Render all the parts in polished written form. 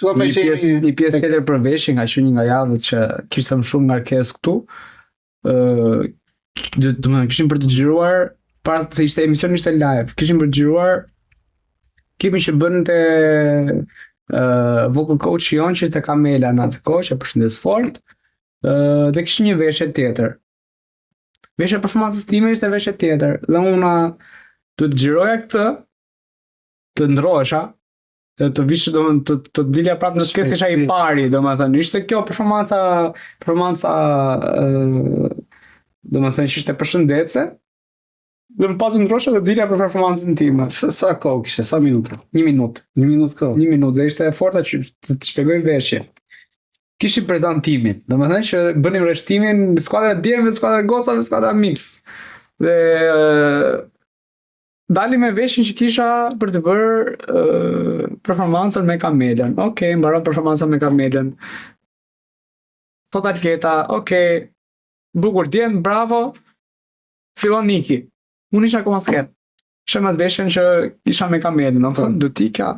Një pjesë tjetër për veshin, nga që një nga javët që kishte më shumë ngarkesë këtu, domethënë kishim për të xhiruar para se emisioni ishte live, kishim për të xhiruar klipin që bënte vocal coach jon që ishte Kamela në atë kohë, që përshëndes fort, dhe kishte një veshje tjetër. Veshja e performancës time ishte veshje tjetër, dhe unë do të xhiroja këtë, të ndrohesha, të vishë të dilja prapë në skes isha i pari, domethënë ishte kjo performanca domethënë që ishte përshëndetse, dhe më pas u ndrosha dhe dilja për performancën time. Sa kohë kishe, sa minuta? 1 minutë. 1 minutë kohë. 1 minutë, dhe ishte e forta që të shpjegojmë veshje. Kishim prezantimin, domethënë që bënim rreshtimin skuadra djemve, skuadra gocave, skuadra mix. Dhe dalim me veshin që kisha për të bërë performancën me Kamelën. Okej, mbaron performanca me Kamelën. Thot atleta, okej, bukur djem, bravo. Fillon Niki. Unë isha akoma sket. Shem atë veshjen që isha me Kamelën, do të ikja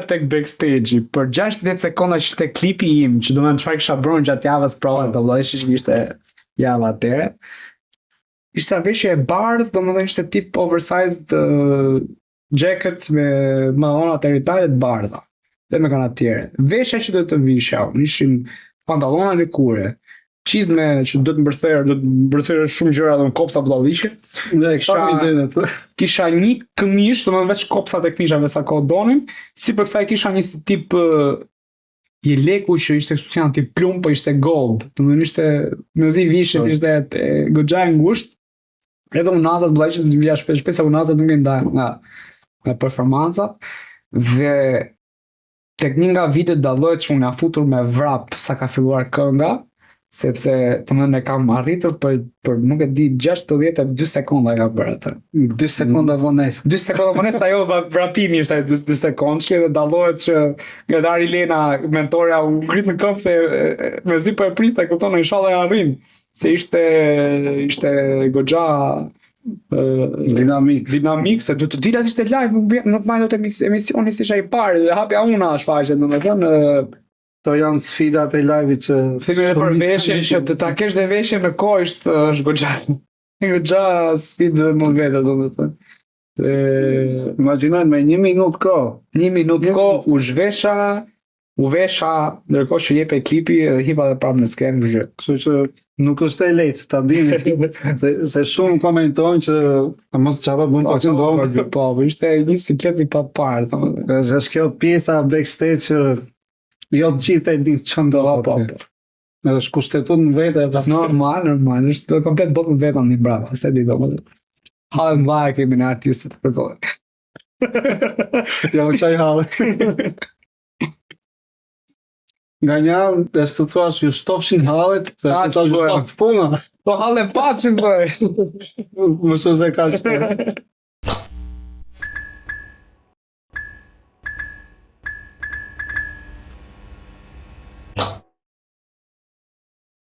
tek backstage për 60 sekonda që ishte klipi im, që do të çfarë kisha bërë gjatë javës provave të vëllezërit që ishte java atëre. Ishte veshje e bardhë, domethënë ishte tip oversized jacket me mallona të rritare të bardha dhe me kanatiere. Veshja që do të vishja ishin pantallona lëkure, çizme që do të mbërthyre shumë gjëra, domethënë kopsa budalliqe. Dhe kisha një këmishë, domethënë veç kopsat e këmishave sa kohë donin, sipër kësaj kisha një tip jeleku që ishte kështu janë tip plumb, po ishte gold. Domethënë ishte mezi vishit ishte goxha e ngushtë. Edhe unazat budalliqe të vija shpesh se unazat nuk ndajnë nga performancat. Dhe tek një nga vitet dallohet që unë ja futur me vrap sa ka filluar kënga, sepse domethënë e kam arritur për nuk e di 62 sekonda e ka bërë atë. 2 sekonda vonesë. 2 sekonda vonesë, ajo vrapimi ishte 2 sekondë, dhe dallohet që nga Dari Lena, mentorja, u ngrit në këmbë se mezi po e priste, kupton, inshallah e arrin. Se ishte goxha dinamik, se do të dilat ishte live, nuk majtë të emisioni si isha i parë, dhe hapja una shfaqet, domethënë. To janë sfidat e live-it që... Themi edhe për veshjen, që të ta kesh dhe veshjen në kohë është goxha sfidë dhe më vete, domethënë. Imagjinojnë me 1 minutë kohë. 1 minutë kohë, u vesha, ndërkohë që jepe klipi dhe hipa dhe prapë në skenë. Kështu që nuk është e lehtë ta dini, se shumë komentojnë që mos çfarë bën pa qenë po, ishte një siklet i paparë, domethënë. Është kjo pjesa backstage që jo të gjithë e ditë ç'më do po. Është kushtetuar në vete, normal, është komplet botë në vetën një brava, se di domethënë. Hallë mbaja kemi në artistët për zonë. Ja më qaj halë. Nga një dhe së të thuash, ju shtofshin halët, se të ju shtoftë puna. Po halë e patëshin, bëj. Mësë se ka shtë.